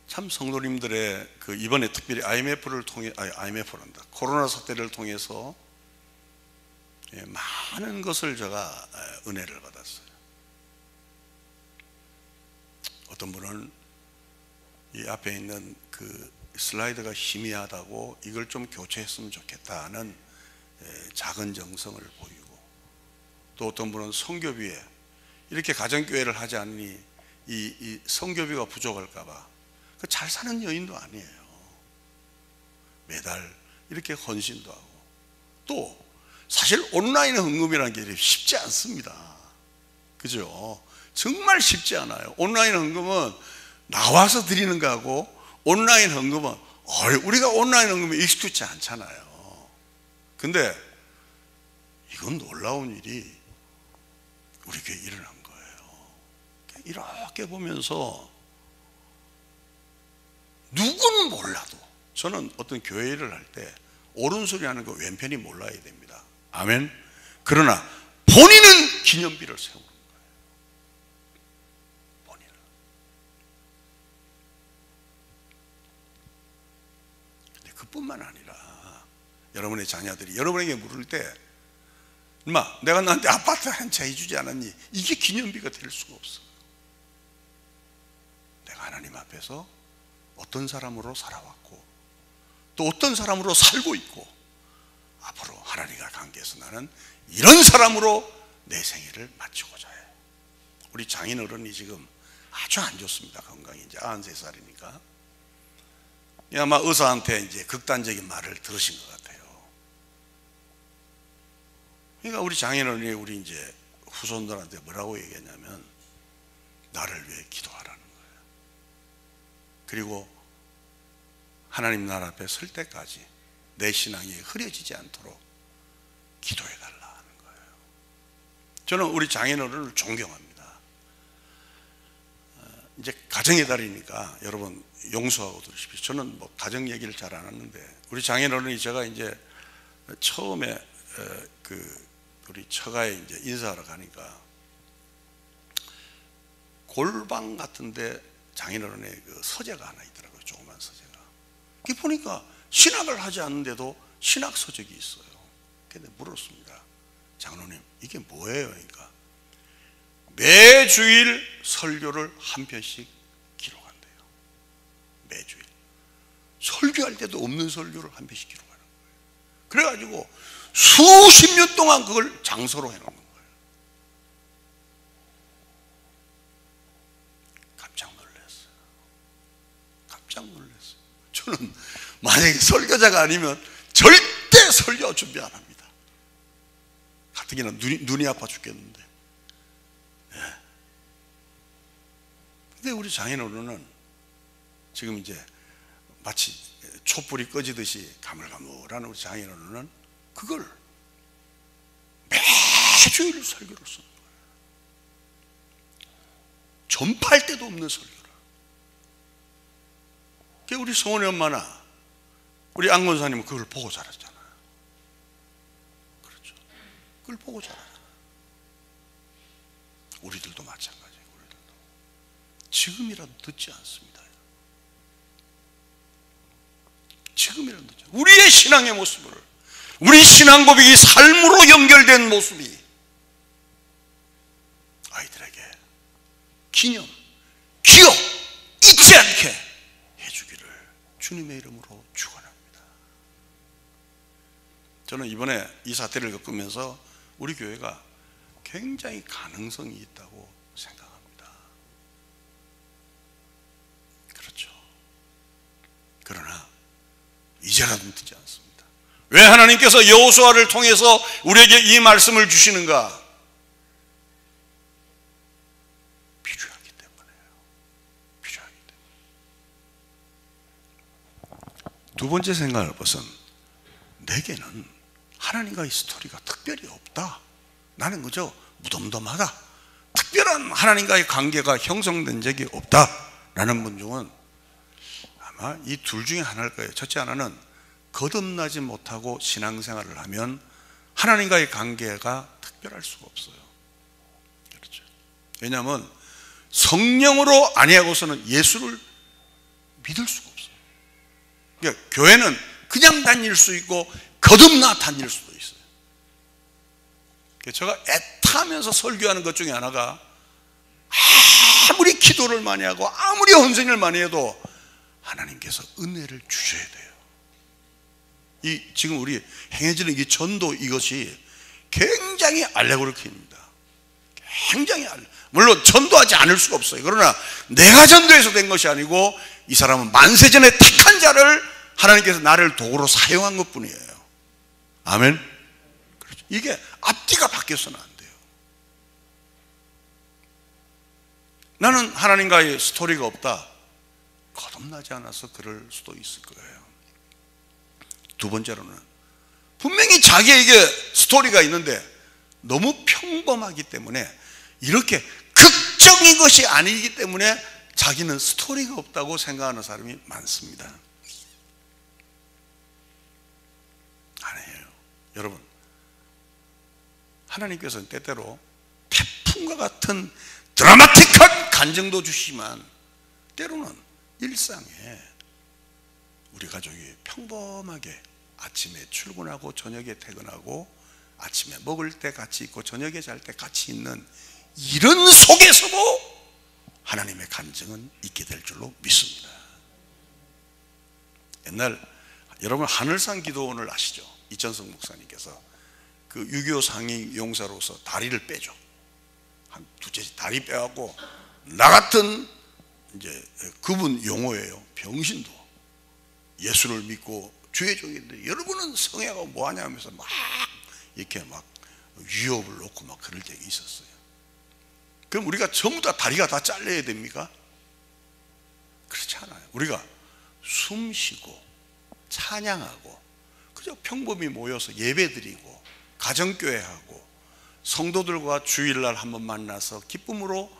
참 성도님들의 그 이번에 특별히 IMF란다. 코로나 사태를 통해서 많은 것을 제가 은혜를 받았어요. 어떤 분은 이 앞에 있는 그 슬라이드가 희미하다고 이걸 좀 교체했으면 좋겠다는 작은 정성을 보이고, 또 어떤 분은 성교비에 이렇게 가정교회를 하지 않으니 이 성교비가 부족할까봐 잘 사는 여인도 아니에요. 매달 이렇게 헌신도 하고, 또 사실 온라인 헌금이라는 게 쉽지 않습니다. 그죠? 정말 쉽지 않아요. 온라인 헌금은 나와서 드리는 거하고 온라인 헌금은 우리가 온라인 헌금에 익숙치 않잖아요. 근데 이건 놀라운 일이 우리 교회에 일어난 거예요. 이렇게 보면서 누구는 몰라도, 저는 어떤 교회 일을 할 때 옳은 소리 하는 거 왼편이 몰라야 됩니다. 아멘. 그러나 본인은 기념비를 세우는 거예요. 본인은. 근데 그뿐만 아니라 여러분의 자녀들이 여러분에게 물을 때, 엄마, 내가 너한테 아파트 한 채 해주지 않았니? 이게 기념비가 될 수가 없어요. 내가 하나님 앞에서 어떤 사람으로 살아왔고, 또 어떤 사람으로 살고 있고, 앞으로 하나님과 관계에서 나는 이런 사람으로 내 생애를 마치고자 해. 우리 장인 어른이 지금 아주 안 좋습니다. 건강이 이제 93살이니까. 아마 의사한테 이제 극단적인 말을 들으신 것 같아요. 그러니까 우리 장인어른이 우리 이제 후손들한테 뭐라고 얘기했냐면, 나를 위해 기도하라는 거예요. 그리고 하나님 나라 앞에 설 때까지 내 신앙이 흐려지지 않도록 기도해달라 하는 거예요. 저는 우리 장인어른을 존경합니다. 이제 가정의 달이니까 여러분 용서하고 들으십시오. 저는 뭐 가정 얘기를 잘 안 하는데, 우리 장인어른이 제가 이제 처음에 우리 처가에 이제 인사하러 가니까 골방 같은데 장인어른의 그 서재가 하나 있더라고요. 조그만 서재가. 그 보니까 신학을 하지 않는데도 신학 서적이 있어요. 근데 물었습니다. 장로님, 이게 뭐예요? 그러니까 매주일 설교를 한 편씩 기록한대요. 매주일. 설교할 때도 없는 설교를 한 편씩 기록하는 거예요. 그래가지고 수십 년 동안 그걸 장서로 해놓는 거예요. 깜짝 놀랐어요. 깜짝 놀랐어요. 저는 만약에 설교자가 아니면 절대 설교 준비 안 합니다. 가뜩이나 눈이 아파 죽겠는데. 근데 우리 장인어른은 지금 이제 마치 촛불이 꺼지듯이 가물가물한 우리 장인어른은 그걸 매주일 설교를 쓰는 거예요. 전파할 때도 없는 설교를. 우리 성원이 엄마나 우리 안 권사님은 그걸 보고 자랐잖아요. 그렇죠. 그걸 보고 자랐잖아요. 우리들도 마찬가지예요. 우리들도 지금이라도 듣지 않습니다. 지금이라도 듣지 않습니다. 우리의 신앙의 모습을, 우리 신앙 고백이 삶으로 연결된 모습이 아이들에게 기념, 기억, 잊지 않게 해주기를 주님의 이름으로 축원합니다. 저는 이번에 이 사태를 겪으면서 우리 교회가 굉장히 가능성이 있다고 생각합니다. 그렇죠. 그러나 이제라도 듣지 않습니다. 왜 하나님께서 여호수아를 통해서 우리에게 이 말씀을 주시는가? 필요하기 때문에요. 필요하기 때문에. 두 번째 생각할 것은, 내게는 하나님과의 스토리가 특별히 없다. 나는 그저 무덤덤하다. 특별한 하나님과의 관계가 형성된 적이 없다라는 분 중은 아마 이 둘 중에 하나일 거예요. 첫째 하나는 거듭나지 못하고 신앙생활을 하면 하나님과의 관계가 특별할 수가 없어요. 그렇죠. 왜냐하면 성령으로 아니하고서는 예수를 믿을 수가 없어요. 그러니까 교회는 그냥 다닐 수 있고 거듭나 다닐 수도 있어요. 제가 애타면서 설교하는 것 중에 하나가, 아무리 기도를 많이 하고 아무리 헌신을 많이 해도 하나님께서 은혜를 주셔야 돼요. 지금 우리 행해지는 이 전도, 이것이 굉장히 알레고리입니다. 굉장히 물론 전도하지 않을 수가 없어요. 그러나 내가 전도해서 된 것이 아니고 이 사람은 만세전에 택한 자를 하나님께서 나를 도구로 사용한 것뿐이에요. 아멘. 그렇죠. 이게 앞뒤가 바뀌어서는 안 돼요. 나는 하나님과의 스토리가 없다. 거듭나지 않아서 그럴 수도 있을 거예요. 두 번째로는 분명히 자기에게 스토리가 있는데 너무 평범하기 때문에, 이렇게 극적인 것이 아니기 때문에 자기는 스토리가 없다고 생각하는 사람이 많습니다. 아니에요. 여러분, 하나님께서는 때때로 태풍과 같은 드라마틱한 간증도 주시지만 때로는 일상에 우리 가족이 평범하게 아침에 출근하고 저녁에 퇴근하고 아침에 먹을 때 같이 있고 저녁에 잘 때 같이 있는 이런 속에서도 하나님의 간증은 있게 될 줄로 믿습니다. 옛날 여러분 하늘산 기도원을 아시죠? 이천석 목사님께서 그 6.25 상해 용사로서 다리를 빼죠. 한 두째 다리 빼갖고 나 같은 이제 그분 용어예요. 병신도 예수를 믿고 주의 종인데 여러분은 성애하고 뭐하냐 하면서 막 이렇게 막 위협을 놓고 막 그럴 적이 있었어요. 그럼 우리가 전부 다 다리가 다 잘려야 됩니까? 그렇지 않아요. 우리가 숨 쉬고 찬양하고 그저 평범히 모여서 예배드리고 가정교회하고 성도들과 주일날 한번 만나서 기쁨으로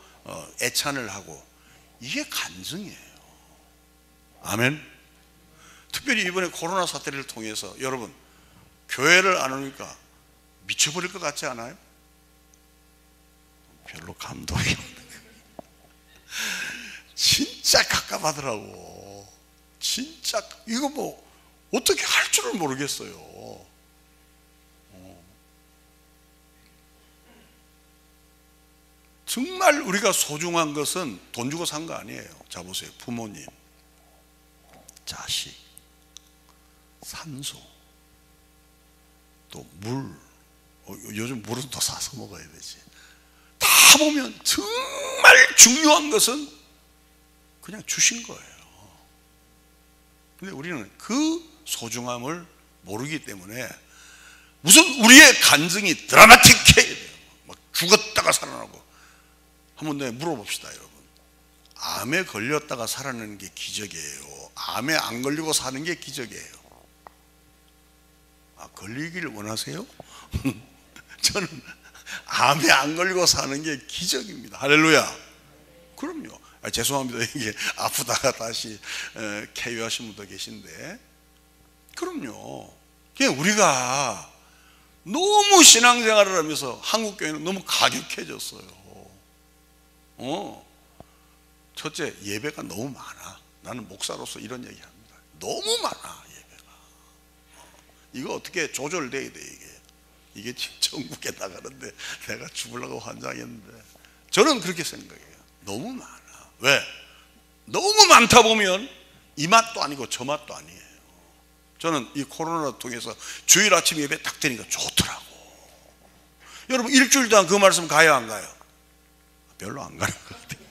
애찬을 하고 이게 간증이에요. 아멘. 특별히 이번에 코로나 사태를 통해서 여러분 교회를 안 오니까 미쳐버릴 것 같지 않아요? 별로 감동이 없는 거예요. 진짜 갑갑하더라고. 진짜 이거 뭐 어떻게 할 줄을 모르겠어요. 정말 우리가 소중한 것은 돈 주고 산 거 아니에요. 자 보세요. 부모님, 자식, 산소, 또 물. 요즘 물은 더 사서 먹어야 되지. 다 보면 정말 중요한 것은 그냥 주신 거예요. 근데 우리는 그 소중함을 모르기 때문에 무슨 우리의 간증이 드라마틱해야 돼요. 막 죽었다가 살아나고. 한번 내 물어봅시다, 여러분. 암에 걸렸다가 살아나는 게 기적이에요? 암에 안 걸리고 사는 게 기적이에요? 걸리기를 원하세요? 저는 암에 안 걸리고 사는 게 기적입니다. 할렐루야. 그럼요. 죄송합니다. 이게 아프다가 다시 쾌유하신 분도 계신데, 그럼요. 그냥 우리가 너무 신앙생활을 하면서 한국 교회는 너무 가격해졌어요. 첫째, 예배가 너무 많아. 나는 목사로서 이런 얘기합니다. 너무 많아, 예배가. 이거 어떻게 조절돼야 돼, 이게 전국에 나가는데 내가 죽으려고 환장했는데, 저는 그렇게 생각해요. 너무 많아. 왜? 너무 많다 보면 이 맛도 아니고 저 맛도 아니에요. 저는 이 코로나를 통해서 주일 아침 예배 딱 되니까 좋더라고. 여러분 일주일 동안 그 말씀 가요 안 가요? 별로 안 가는 것 같아요.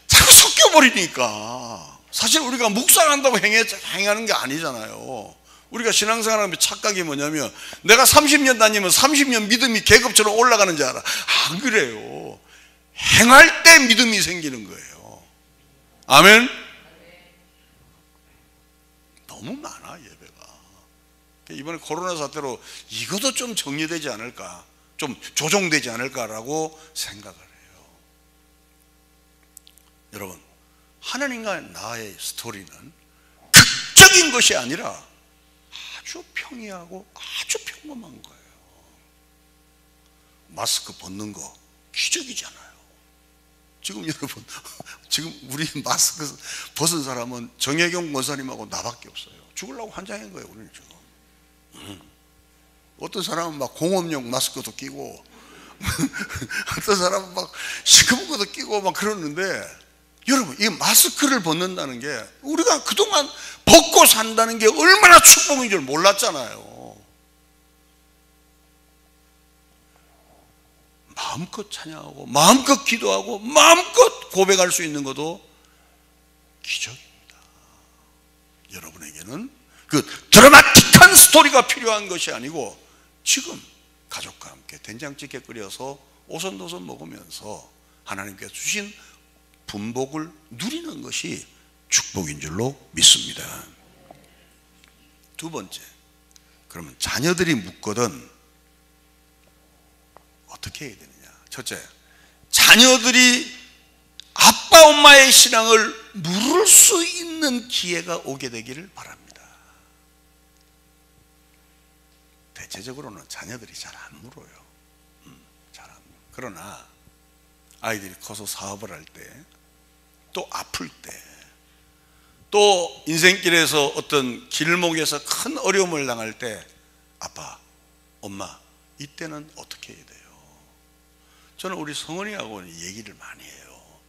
자꾸 섞여버리니까. 사실 우리가 묵상한다고 행하는 게 아니잖아요. 우리가 신앙생활하면 착각이 뭐냐면 내가 30년 다니면 30년 믿음이 계급처럼 올라가는 줄 알아. 안 그래요. 행할 때 믿음이 생기는 거예요. 아멘. 너무 많아, 예배가. 이번에 코로나 사태로 이것도 좀 정리되지 않을까, 좀 조정되지 않을까라고 생각을 해요. 여러분, 하나님과 나의 스토리는 극적인 것이 아니라 아주 평이하고 아주 평범한 거예요. 마스크 벗는 거 기적이잖아요. 지금 여러분, 지금 우리 마스크 벗은 사람은 정혜경 권사님하고 나밖에 없어요. 죽으려고 환장한 거예요, 우리는 지금. 어떤 사람은 막 공업용 마스크도 끼고, 어떤 사람은 막 시커먼 것도 끼고 막 그러는데, 여러분, 이 마스크를 벗는다는 게 우리가 그동안 벗고 산다는 게 얼마나 축복인 줄 몰랐잖아요. 마음껏 찬양하고 마음껏 기도하고 마음껏 고백할 수 있는 것도 기적입니다. 여러분에게는 그 드라마틱한 스토리가 필요한 것이 아니고 지금 가족과 함께 된장찌개 끓여서 오손도손 먹으면서 하나님께서 주신 분복을 누리는 것이 축복인 줄로 믿습니다. 두 번째, 그러면 자녀들이 묻거든 어떻게 해야 되느냐. 첫째, 자녀들이 아빠 엄마의 신앙을 물을 수 있는 기회가 오게 되기를 바랍니다. 대체적으로는 자녀들이 잘 안 물어요. 잘 안 물어요. 그러나 아이들이 커서 사업을 할 때, 또 아플 때, 또 인생길에서 어떤 길목에서 큰 어려움을 당할 때, 아빠, 엄마, 이때는 어떻게 해야 돼요? 저는 우리 성은이하고 얘기를 많이 해요.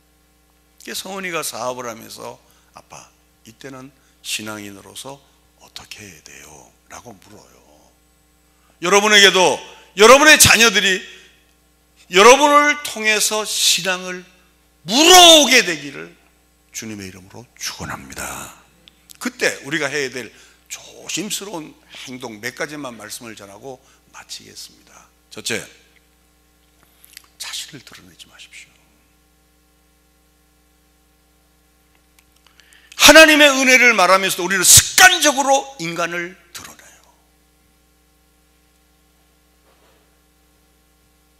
성은이가 사업을 하면서 아빠, 이때는 신앙인으로서 어떻게 해야 돼요? 라고 물어요. 여러분에게도 여러분의 자녀들이 여러분을 통해서 신앙을 물어오게 되기를 주님의 이름으로 축원합니다. 그때 우리가 해야 될 조심스러운 행동 몇 가지만 말씀을 전하고 마치겠습니다. 첫째, 자신을 드러내지 마십시오. 하나님의 은혜를 말하면서도 우리는 습관적으로 인간을 드러내요.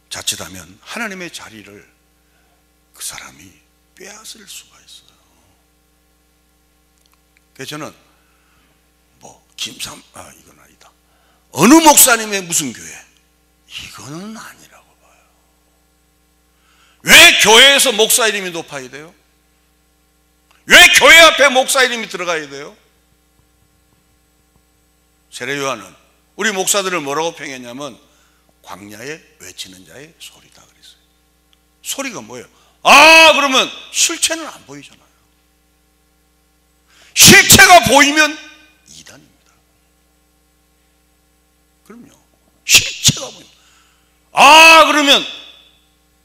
자칫하면 하나님의 자리를 그 사람이 빼앗을 수가 있어요. 그래서 저는 이건 아니다. 어느 목사님의 무슨 교회? 이거는 아니라고 봐요. 왜 교회에서 목사 이름이 높아야 돼요? 왜 교회 앞에 목사 이름이 들어가야 돼요? 세례요한은 우리 목사들을 뭐라고 평했냐면 광야에 외치는 자의 소리다 그랬어요. 소리가 뭐예요? 그러면 실체는 안 보이잖아요. 실체가 보이면 이단입니다. 그럼요. 실체가 보이면. 그러면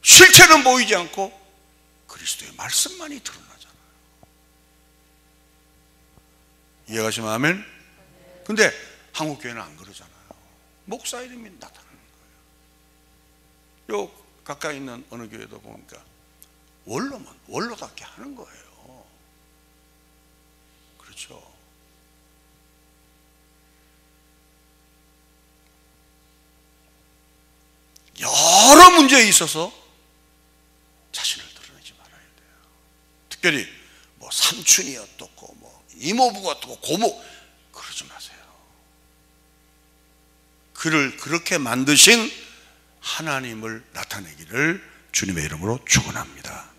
실체는 보이지 않고 그리스도의 말씀만이 드러나잖아요. 이해가시면 아멘? 근데 한국교회는 안 그러잖아요. 목사 이름이 나타나는 거예요. 요 가까이 있는 어느 교회도 보니까 원로답게 하는 거예요. 그렇죠. 여러 문제에 있어서 자신을 드러내지 말아야 돼요. 특별히 삼촌이 어떻고 이모부가 어떻고 고모 그러지 마세요. 그를 그렇게 만드신 하나님을 나타내기를 주님의 이름으로 축원합니다.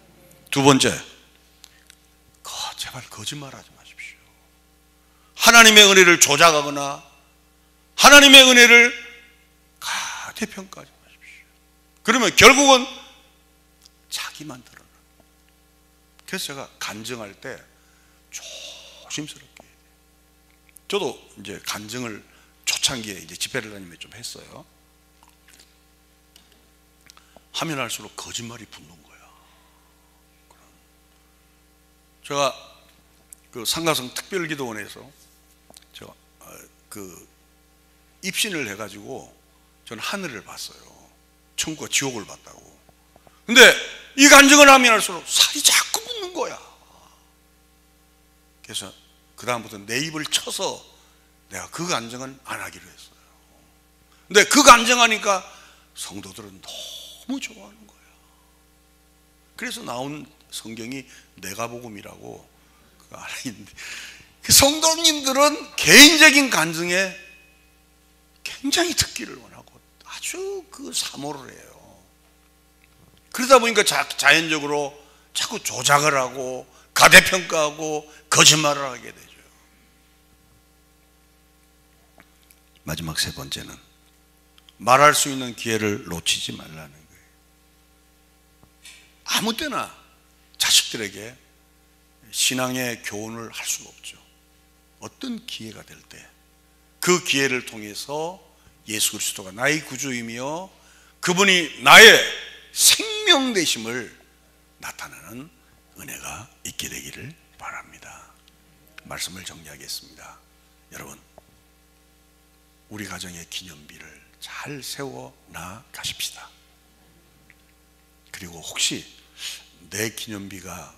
두 번째, 제발 거짓말하지 마십시오. 하나님의 은혜를 조작하거나 하나님의 은혜를 가대평가하지 마십시오. 그러면 결국은 자기만 드러나. 그래서 제가 간증할 때 조심스럽게. 저도 이제 간증을 초창기에 이제 집회를 다니며 좀 했어요. 하면 할수록 거짓말이 붙는 거야. 제가 그 상가성 특별기도원에서 제가 입신을 해가지고 저는 하늘을 봤어요. 천국과 지옥을 봤다고. 근데 이 간증을 하면 할수록 살이 자꾸 붙는 거야. 그래서 그 다음부터 내 입을 쳐서 내가 그 간증은 안 하기로 했어요. 근데 그 간증하니까 성도들은 너무 좋아하는 거야. 그래서 나온 성경이 내가복음이라고 그거 하나 있는데, 그 성도님들은 개인적인 간증에 굉장히 듣기를 원하고 아주 사모를 해요. 그러다 보니까 자연적으로 자꾸 조작을 하고 가대평가하고 거짓말을 하게 되죠. 마지막 세 번째는 말할 수 있는 기회를 놓치지 말라는 거예요. 아무 때나 자식들에게 신앙의 교훈을 할 수가 없죠. 어떤 기회가 될 때 그 기회를 통해서 예수 그리스도가 나의 구주이며 그분이 나의 생명 되심을 나타내는 은혜가 있게 되기를 바랍니다. 말씀을 정리하겠습니다. 여러분, 우리 가정의 기념비를 잘 세워 나가십시다. 그리고 혹시 내 기념비가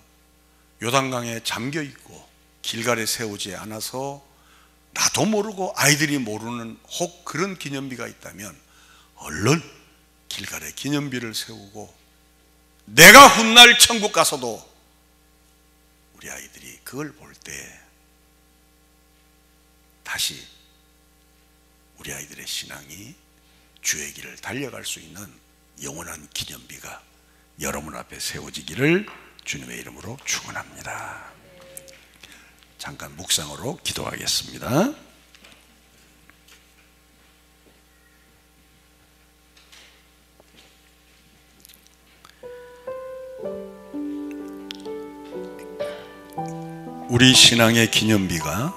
요단강에 잠겨 있고 길갈에 세우지 않아서 나도 모르고 아이들이 모르는 혹 그런 기념비가 있다면 얼른 길갈에 기념비를 세우고 내가 훗날 천국 가서도 우리 아이들이 그걸 볼 때 다시 우리 아이들의 신앙이 주의 길을 달려갈 수 있는 영원한 기념비가 여러분 앞에 세워지기를 주님의 이름으로 축원합니다. 잠깐 묵상으로 기도하겠습니다. 우리 신앙의 기념비가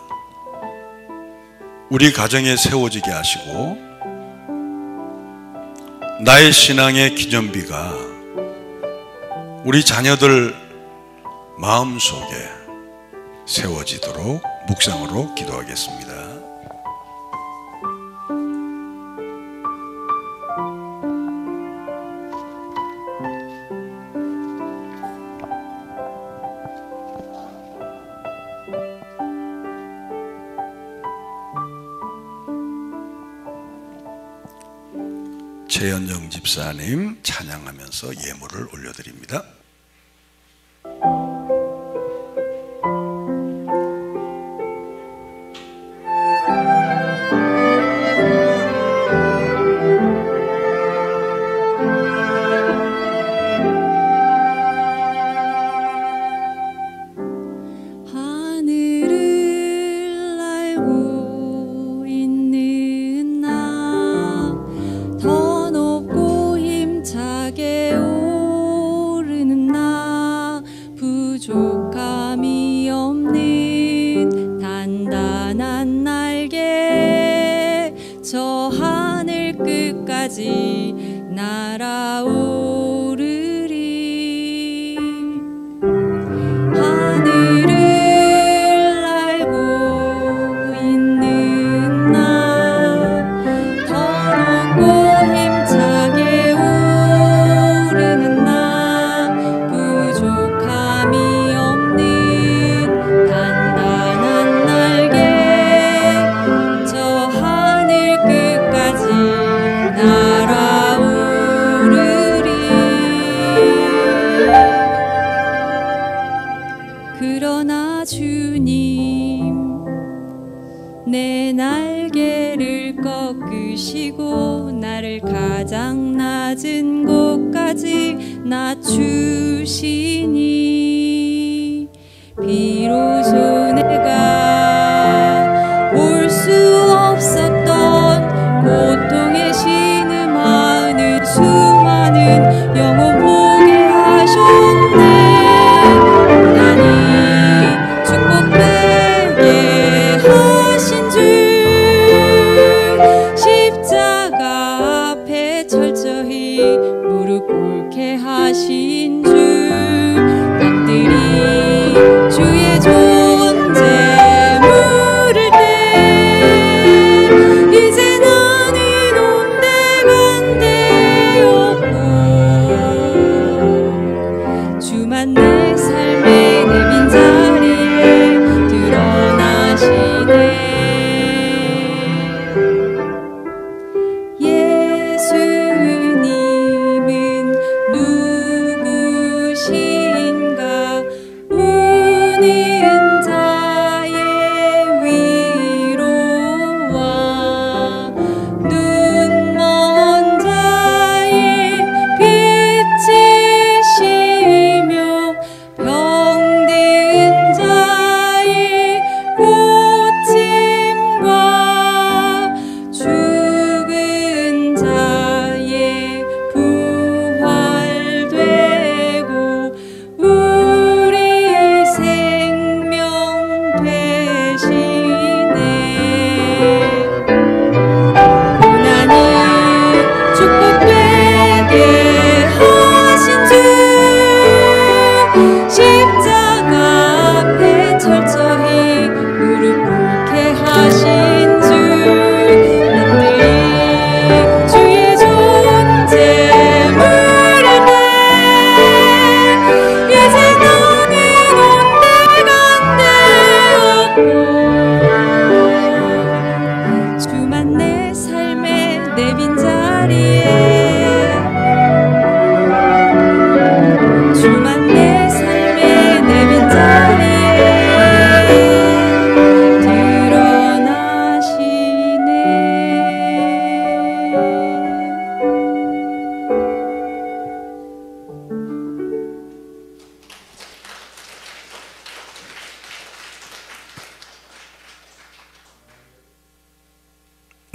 우리 가정에 세워지게 하시고 나의 신앙의 기념비가 우리 자녀들 마음속에 세워지도록 묵상으로 기도하겠습니다. 최연정 집사님 찬양하면서 예물을 올려드립니다.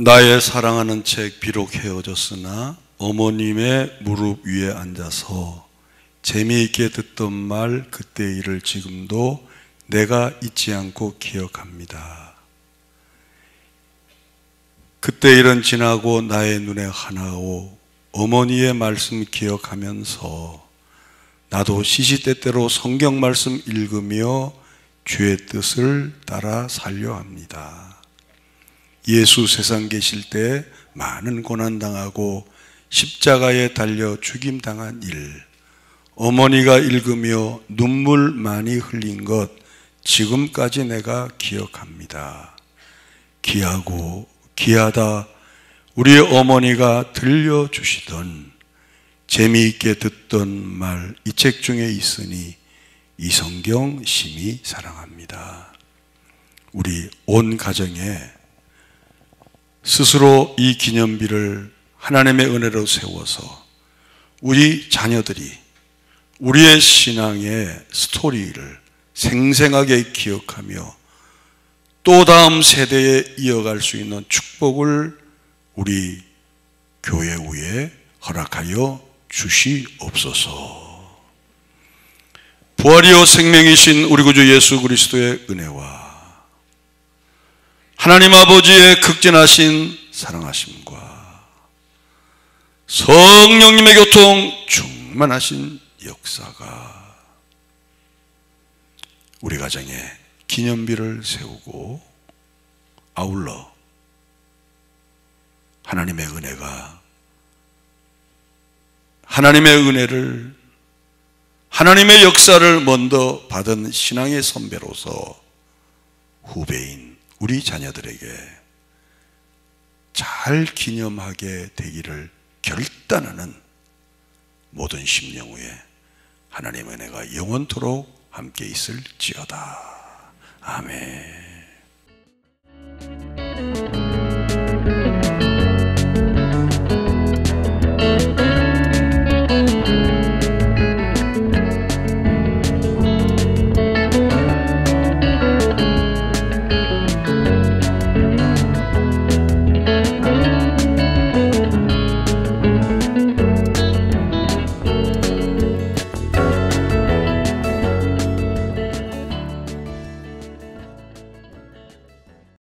나의 사랑하는 책 비록 헤어졌으나 어머님의 무릎 위에 앉아서 재미있게 듣던 말 그때의 일을 지금도 내가 잊지 않고 기억합니다. 그때 일은 지나고 나의 눈에 하나오 어머니의 말씀 기억하면서 나도 시시때때로 성경 말씀 읽으며 주의 뜻을 따라 살려 합니다. 예수 세상 계실 때 많은 고난당하고 십자가에 달려 죽임당한 일, 어머니가 읽으며 눈물 많이 흘린 것 지금까지 내가 기억합니다. 귀하고 귀하다 우리 어머니가 들려주시던 재미있게 듣던 말 이 책 중에 있으니 이 성경 심히 사랑합니다. 우리 온 가정에 스스로 이 기념비를 하나님의 은혜로 세워서 우리 자녀들이 우리의 신앙의 스토리를 생생하게 기억하며 또 다음 세대에 이어갈 수 있는 축복을 우리 교회 위에 허락하여 주시옵소서. 부활이요 생명이신 우리 구주 예수 그리스도의 은혜와 하나님 아버지의 극진하신 사랑하심과 성령님의 교통 충만하신 역사가 우리 가정에 기념비를 세우고 아울러 하나님의 은혜가 하나님의 은혜를 하나님의 역사를 먼저 받은 신앙의 선배로서 후배인 우리 자녀들에게 잘 기념하게 되기를 결단하는 모든 심령 위에 하나님의 은혜가 영원토록 함께 있을지어다. 아멘.